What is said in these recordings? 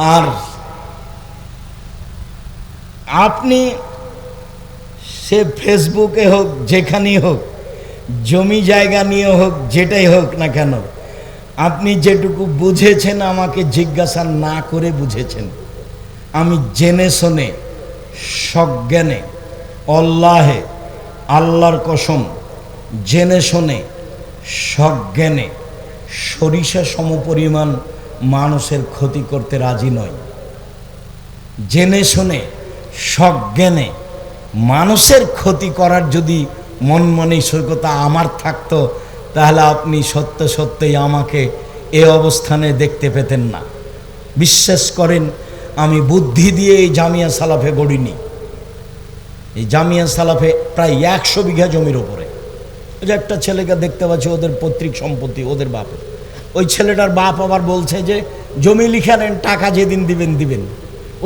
আর আপনি সে ফেসবুকে হোক যেখানেই হোক, জমি জায়গা নিয়ে হোক, যেটাই হোক না কেন, আপনি যেটুকু বুঝেছেন আমাকে জিজ্ঞাসা না করে বুঝেছেন। আমি জেনে শুনে সজ্ঞানে, আল্লাহর কসম, জেনে শুনে সজ্ঞানে সরিষা সমপরিমাণ মানুষের ক্ষতি করতে রাজি নয়। জেনে শুনে সজ্ঞানে মানুষের ক্ষতি করার যদি মন মানসিকতা আমার থাকতো, তাহলে আপনি সত্যই আমাকে এ অবস্থানে দেখতে পেতেন না। বিশ্বাস করেন, আমি বুদ্ধি দিয়ে এই জামিয়া সালাফে গড়িনি। এই জামিয়া সালাফে প্রায় 100 বিঘা জমির ওপরে। ওই যে একটা ছেলেকে দেখতে পাচ্ছি, ওদের পৈতৃক সম্পত্তি, ওদের বাপের। ওই ছেলেটার বাপ আবার বলছে যে জমি লিখে নেন, টাকা যেদিন দিবেন।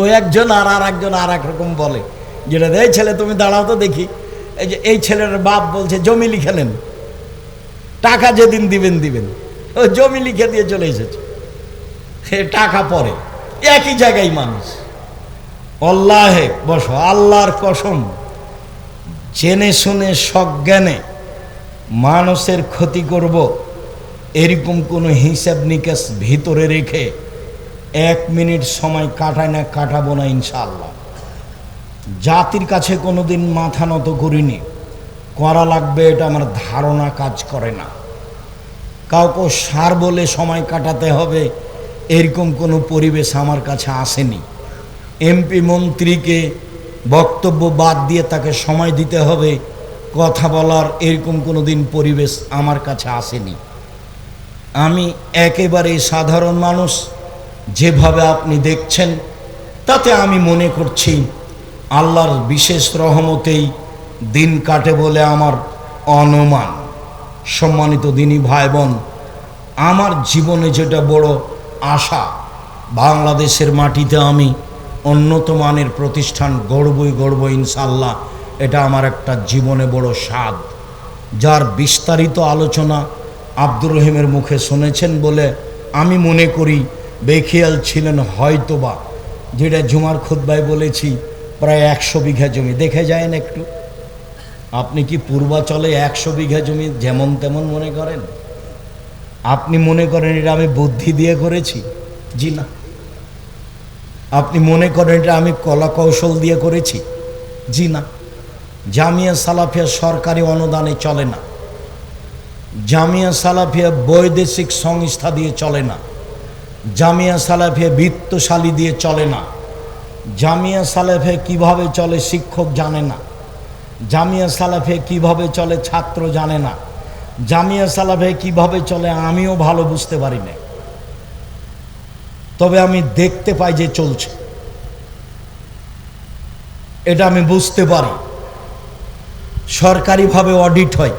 ওই একজন আর একজন আর এক রকম বলে, যেটা এই ছেলে তুমি দাঁড়াও তো দেখি। এই যে এই ছেলেটার বাপ বলছে জমি লিখে নেন, টাকা যেদিন দিবেন। ও জমি লিখে দিয়ে চলে এসেছে, টাকা পরে। একই জায়গায় মানুষ। আল্লাহে বসো, আল্লাহর কসম, জেনে শুনে সজ্ঞানে মানুষের ক্ষতি করব, এরকম কোনো হিসাব নিকাশ ভিতরে রেখে 1 মিনিট সময় কাটাবো না ইনশাআল্লাহ। জাতির কাছে কোনোদিন মাথা নত করিনি, করা লাগবে এটা আমার ধারণা কাজ করে না। কাউকে সার বলে সময় কাটাতে হবে এরকম কোনো পরিবেশ আমার কাছে আসেনি। এমপি মন্ত্রীকে বক্তব্য বাদ দিয়ে তাকে সময় দিতে হবে কথা বলার, এরকম কোনো দিন পরিবেশ আমার কাছে আসেনি। আমি একেবারে সাধারণ মানুষ, যেভাবে আপনি দেখছেন তাতে আমি মনে করছি আল্লাহর বিশেষ রহমতেই দিন কাটে বলে আমার অনুমান। সম্মানিত দিনী ভাই বোন, আমার জীবনে যেটা বড় আশা, বাংলাদেশের মাটিতে আমি উন্নত মানের প্রতিষ্ঠান গড়ব ইনশাআল্লাহ। এটা আমার একটা জীবনে বড় স্বাদ, যার বিস্তারিত আলোচনা আব্দুর রহিমের মুখে শুনেছেন বলে আমি মনে করি বেখেয়াল ছিলেন হয়তোবা। যেটা জুমার খুতবায় বলেছি, প্রায় 100 বিঘা জমি। দেখে যায়েন একটু, আপনি কি পূর্বাচলে 100 বিঘা জমি যেমন তেমন মনে করেন? আপনি মনে করেন এটা আমি বুদ্ধি দিয়ে করেছি? জি না। আপনি মনে করেন এটা আমি কলা কৌশল দিয়ে করেছি? জি না। জামিয়া সালাফিয়া সরকারি অনুদানে চলে না। জামিয়া সালাফিয়া বৈদেশিক সংস্থা দিয়ে চলে না। জামিয়া সালাফিয়া বিত্তশালী দিয়ে চলে না। জামিয়া সালাফিয়া কিভাবে চলে শিক্ষক জানে না। জামিয়া সালাফিয়া কিভাবে চলে ছাত্র জানে না। জামিয়া সালাফিয়া কিভাবে চলে আমিও ভালো বুঝতে পারি না, তবে আমি দেখতে পাই যে চলছে, এটা আমি বুঝতে পারি। সরকারিভাবে অডিট হয়,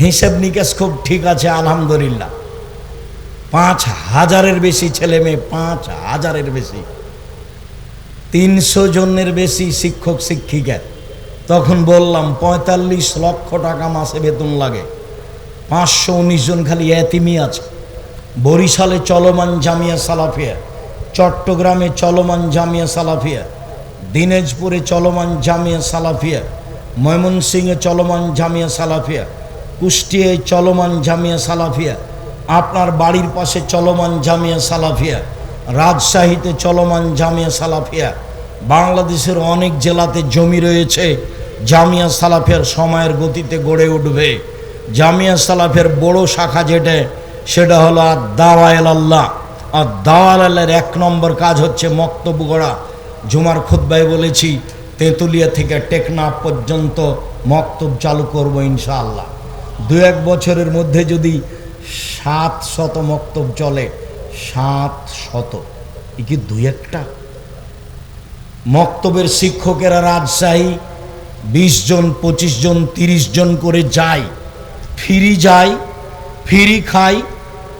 হিসাব নিকাশ খুব ঠিক আছে আলহামদুলিল্লাহ। 5000-এর বেশি ছেলে মেয়ে, 5000-এর বেশি, 300 জনের বেশি শিক্ষক শিক্ষিকা। তখন বললাম 45 লক্ষ টাকা মাসে বেতন লাগে, 519 জন খালি এতিমই আছে। বরিশালে চলমান জামিয়া সালাফিয়া, চট্টগ্রামে চলমান জামিয়া সালাফিয়া, দিনাজপুরে চলমান জামিয়া সালাফিয়া, ময়মনসিংহে চলমান জামিয়া সালাফিয়া, কুষ্টিয়ায় চলমান জামিয়া সালাফিয়া, আপনার বাড়ির পাশে চলমান জামিয়া সালাফিয়া, রাজশাহীতে চলমান জামিয়া সালাফিয়া। বাংলাদেশের অনেক জেলাতে জমি রয়েছে, জামিয়া সালাফিয়ার সময়ের গতিতে গড়ে উঠবে। জামিয়া সালাফিয়ার বড় শাখা যেটা, সেটা হলো দাওয়া ইলাল্লাহ। আর দাওয়া ইলাল্লাহর 1 নম্বর কাজ হচ্ছে মক্তব গড়া। জুমার খুতবায় বলেছি তেঁতুলিয়া থেকে টেকনাফ পর্যন্ত মক্তব চালু করব ইনশাআল্লাহ। 2-1 বছরের মধ্যে যদি 700 মক্তব চলে, 700, এ কি 2-1টা? মক্তবের শিক্ষকেরা রাজশাহী 20 জন, 25 জন, 30 জন করে যায়, ফ্রি খায়,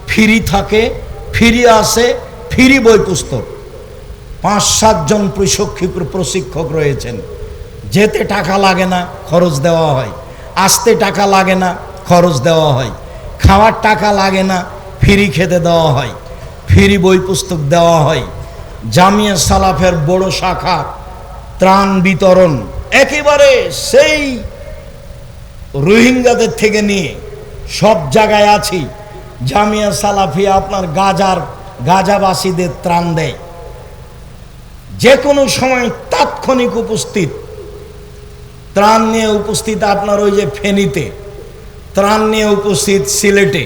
ফ্রি থাকে, ফ্রি আসে, ফ্রি বই পুস্তক। 5-7 জন প্রশিক্ষক রয়েছেন। যেতে টাকা লাগে না, খরচ দেওয়া হয়। আসতে টাকা লাগে না, খরচ দেওয়া হয়। খাওয়ার টাকা লাগে না, ফ্রি খেতে দেওয়া হয়। ফ্রি বই পুস্তক দেওয়া হয়। জামিয়া সালাফের বড় শাখা ত্রাণ বিতরণ একেবারে সেই রোহিঙ্গাদের থেকে নিয়ে সব জায়গায় আছি। জামিয়া সালাফিয়া আপনার গাজাবাসীদের ত্রাণ দেয়, যে কোনো সময় তাৎক্ষণিক উপস্থিত। ত্রাণ নিয়ে উপস্থিত আপনার ওই যে ফেনীতে, ত্রাণ নিয়ে উপস্থিত সিলেটে,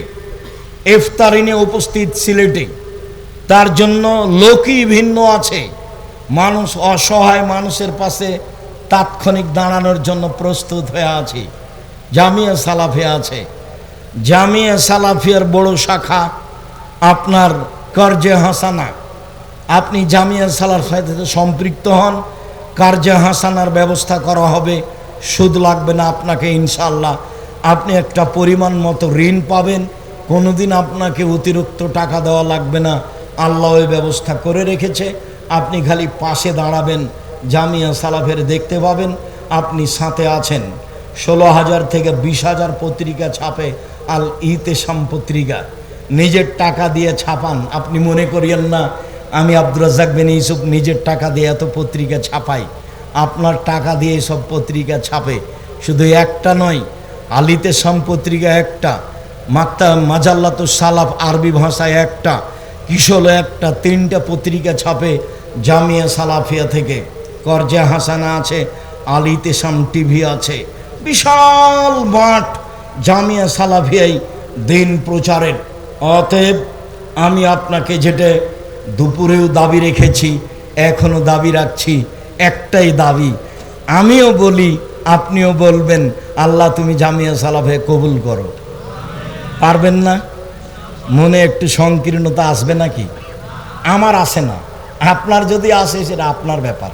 ইফতারি নিয়ে উপস্থিত সিলেটে। তার জন্য লোকই ভিন্ন আছে। মানুষ অসহায় মানুষের পাশে তাৎক্ষণিক দাঁড়ানোর জন্য প্রস্তুত হয়ে আছে। জামিয়া সালাফিয়া আছে। জামিয়া সালাফিয়ার বড় শাখা আপনার কার্জে হাসানা। আপনি জামিয়া সালাফিয়ার সাথে সম্পৃক্ত হন, কার্জে হাসানার ব্যবস্থা করা হবে, সুদ লাগবে না আপনাকে ইনশাআল্লাহ। আপনি একটা পরিমাণ মতো ঋণ পাবেন, কোনোদিন আপনাকে অতিরিক্ত টাকা দেওয়া লাগবে না। আল্লাহ ওই ব্যবস্থা করে রেখেছে। আপনি খালি পাশে দাঁড়াবেন, জামিয়া সালাফের দেখতে পাবেন, আপনি সাথে আছেন। 16,000 থেকে 20,000 পত্রিকা ছাপে আল ইতেসাম পত্রিকা, নিজের টাকা দিয়ে ছাপান। আপনি মনে করিয়েন না আমি আব্দুর রাজ্জাক বিন ইউসুফ নিজের টাকা দিয়ে এত পত্রিকা ছাপাই। আপনার টাকা দিয়ে সব পত্রিকা ছাপে। শুধু একটা নয়, আল ইতেসাম পত্রিকা একটা, মাজাল্লাতুস সালাফ আরবি ভাষায় একটা, কিশোর একটা, 3টা পত্রিকা ছাপে জামিয়া সালাফিয়া থেকে। কার্জে হাসানা আছে, আল ইতেসাম টিভি আছে, বিশাল মাঠ জামিয়া সালাফিয়াই দিন প্রচারের। অতএব আমি আপনাকে যেটা দুপুরেও দাবি রেখেছি, এখনো দাবি রাখছি, একটাই দাবি। আমিও বলি, আপনিও বলবেন, আল্লাহ তুমি জামিয়া সালাফে কবুল করো। পারবেন না? মনে একটু সংকীর্ণতা আসবে নাকি? আমার আসে না, আপনার যদি আসে সেটা আপনার ব্যাপার।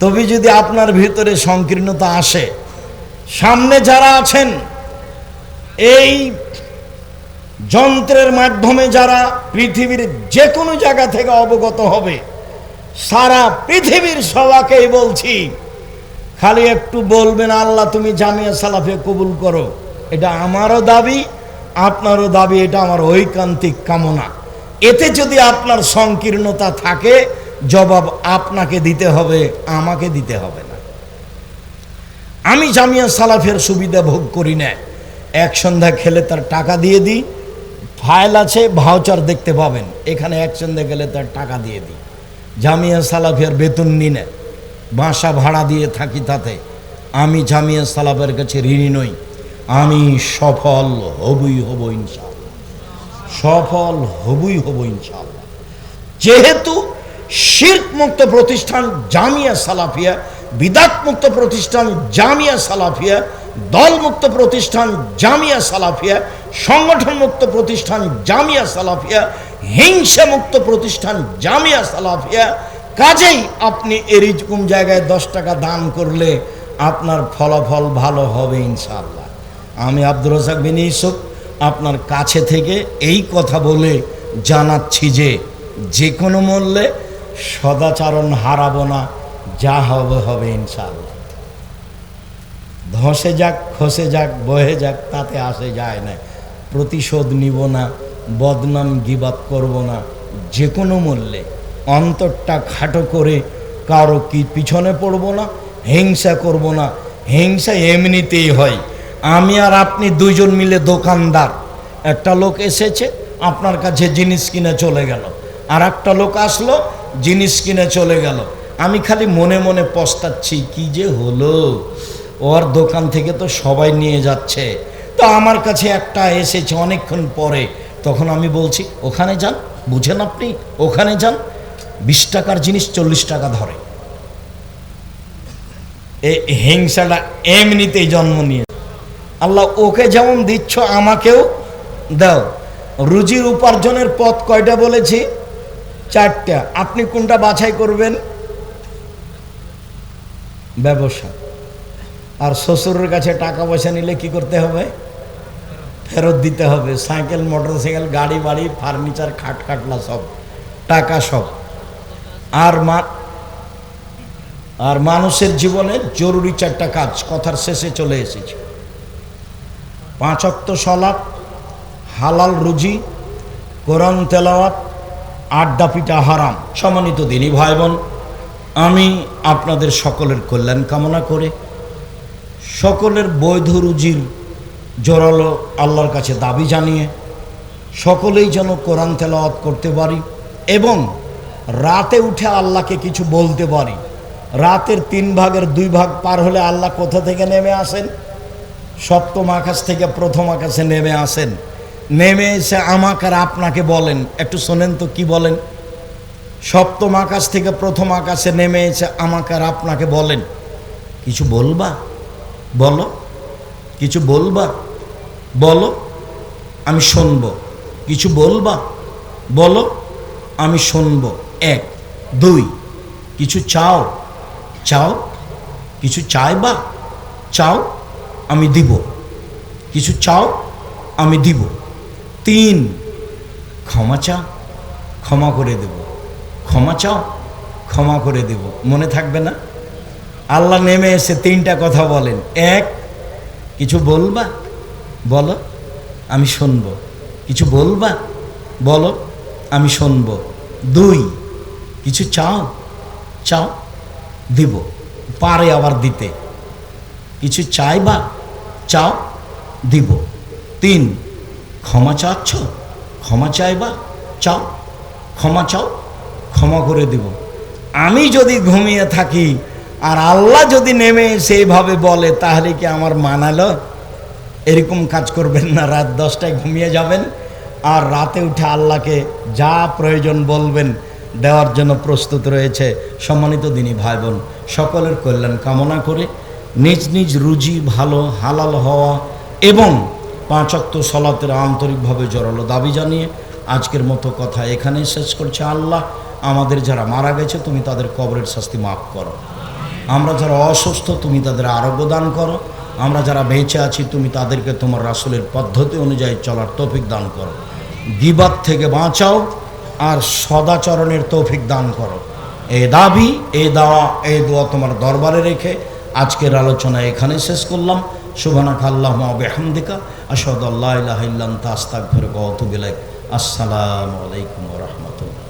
তবে যদি আপনার ভিতরে সংকীর্ণতা আসে, সামনে যারা আছেন এই যন্ত্রের মাধ্যমে যারা পৃথিবীর যে কোনো জায়গা থেকে অবগত হবে, সারা পৃথিবীর সবাকেই বলছি, খালি একটু বলবেন আল্লাহ তুমি জামিয়া সালাফে কবুল করো। এটা আমারও দাবি, আপনারও দাবি, এটা আমার ঐকান্তিক কামনা। এতে যদি আপনার সংকীর্ণতা থাকে, জবাব আপনাকে দিতে হবে, আমাকে দিতে হবে না। আমি জামিয়া সালাফের সুবিধা ভোগ করি না। এক সন্ধ্যা খেলে তার টাকা দিয়ে দিই, ফাইল আছে, ভাউচার দেখতে পাবেন, এখানে এক সন্ধ্যা গেলে তার টাকা দিয়ে দিই। জামিয়া সালাফিয়ার বেতন নি না, বাসা ভাড়া দিয়ে থাকি। তাতে আমি জামিয়া সালাফের কাছে ঋণী নই। আমি সফল হবই হব ইনশাআল্লাহ, সফল হবই হব ইনশাআল্লাহ। যেহেতু শিরক মুক্ত প্রতিষ্ঠান জামিয়া সালাফিয়া, বিদাত মুক্ত প্রতিষ্ঠান জামিয়া সালাফিয়া, দল মুক্ত প্রতিষ্ঠান জামিয়া সালাফিয়া, সংগঠন মুক্ত প্রতিষ্ঠান জামিয়া সালাফিয়া, হিংসা মুক্ত প্রতিষ্ঠান জামিয়া সালাফিয়া। কাজেই আপনি এরকম জায়গায় 10 টাকা দান করলে আপনার ফলাফল ভালো হবে ইনশাআল্লাহ। আমি আব্দুর রাজ্জাক বিন ইউসুফ আপনার কাছে থেকে এই কথা বলে জানাচ্ছি যে যে কোনো মূল্যে সদাচরণ হারাবো না, যা হবে হবে ইনশাআল্লাহ। ধসে যাক, খসে যাক, বহে যাক, তাতে আসে যায় না। প্রতিশোধ নিব না, বদনাম গিবাত করব না, যে কোনো মূল্যে অন্তরটা খাটো করে কারো কি পিছনে পড়ব না, হিংসা করব না। হিংসা এমনিতেই হয়। আমি আর আপনি দুইজন মিলে দোকানদার, একটা লোক এসেছে আপনার কাছে জিনিস কিনে চলে গেল, আর একটা লোক আসলো জিনিস কিনে চলে গেল। আমি খালি মনে মনে পস্তাচ্ছি, কি যে হলো, ওর দোকান থেকে তো সবাই নিয়ে যাচ্ছে, তো আমার কাছে একটা এসেছে অনেকক্ষণ পরে। তখন আমি বলছি ওখানে যান, বুঝেন আপনি, ওখানে যান, 20 টাকার জিনিস 40 টাকা ধরে। এই হিংসাটা এমনিতেই জন্ম নিয়ে। আল্লাহ ওকে যেমন দিচ্ছ আমাকেও দাও। রুজির উপার্জনের পথ কয়টা বলেছি? 4টা। আপনি কোনটা বাছাই করবেন? ব্যবসা। আর শ্বশুরের কাছে টাকা পয়সা নিলে কি করতে হবে? ফেরত দিতে হবে। সাইকেল, মোটরসাইকেল, গাড়ি, বাড়ি, ফার্নিচার, খাট খাটলা সব টাকা সব। আর মানুষের জীবনে জরুরি 4টা কাজ, কথার শেষে চলে এসেছে। 5 ওয়াক্ত সালাত, হালাল রুজি, কোরআন তেলাওয়াত, আড্ডা পিটা হারাম। সম্মানিত দিনী ভাই বোন, আমি আপনাদের সকলের কল্যাণ কামনা করে সকলের বৈধ রুজির জোরালো আল্লাহর কাছে দাবি জানিয়ে সকলেই যেন কোরআন তেলাওয়াত করতে পারি এবং রাতে উঠে আল্লাহকে কিছু বলতে পারি। রাতের 3 ভাগের 2 ভাগ পার হলে আল্লাহ কোথা থেকে নেমে আসেন? সপ্তম আকাশ থেকে প্রথম আকাশে নেমে আসেন। নেমে এসে আমাকে আর আপনাকে বলেন, একটু শোনেন তো কি বলেন। সপ্তম আকাশ থেকে প্রথম আকাশে নেমে এসে আমাকে আর আপনাকে বলেন, কিছু বলবা? বলো, কিছু বলবা? বলো, আমি শুনবো। কিছু বলবা? বলো, আমি শুনবো। 1 2 কিছু চাও? চাও। কিছু চাইবা? চাও, আমি দিব। কিছু চাও, আমি দিব। 3 ক্ষমা চাও, ক্ষমা করে দেব। ক্ষমা চাও, ক্ষমা করে দেব। মনে থাকবে না? আল্লাহ নেমে এসে 3টা কথা বলেন। 1 কিছু বলবা? বলো, আমি শুনবো। কিছু বলবা? বলো, আমি শুনবো। 2 কিছু চাও? চাও, দিব। পারে আবার দিতে। কিছু চাইবা? চাও, দিব। 3 ক্ষমা চাচ্ছ? ক্ষমা চাইবা? চাও, ক্ষমা চাও, ক্ষমা করে দিব। আমি যদি ঘুমিয়ে থাকি আর আল্লাহ যদি নেমে সেইভাবে বলে, তাহলে কি আমার মানালো? এরকম কাজ করবেন না। রাত 10টায় ঘুমিয়ে যাবেন আর রাতে উঠে আল্লাহকে যা প্রয়োজন বলবেন, দেওয়ার জন্য প্রস্তুত রয়েছে। সম্মানিত দিনী ভাই বোন, সকলের কল্যাণ কামনা করে নিজ নিজ রুজি ভালো হালাল হওয়া এবং 5 ওয়াক্ত সালাতের আন্তরিকভাবে জোরালো দাবি জানিয়ে আজকের মতো কথা এখানেই শেষ করছে। আল্লাহ আমাদের যারা মারা গেছে তুমি তাদের কবরের শাস্তি মাফ করো। আমরা যারা অসুস্থ তুমি তাদের আরোগ্য দান করো। আমরা যারা বেঁচে আছি তুমি তাদেরকে তোমার রাসূলের পদ্ধতি অনুযায়ী চলার তৌফিক দান করো। গীবত থেকে বাঁচাও আর সদাচরণের তৌফিক দান করো। এই দাবি, এই দাওয়া, এই দোয়া তোমার দরবারে রেখে আজকের আলোচনা এখানে শেষ করলাম। সুবহানাকা আল্লাহুম্মা ওয়া বিহামদিকা আশহাদু আল্লা ইলাহা ইল্লা আনতা আস্তাগফিরুকা ওয়া আতুবু ইলাইক। আসসালামু আলাইকুম ওয়া রাহমাতুল্লাহ।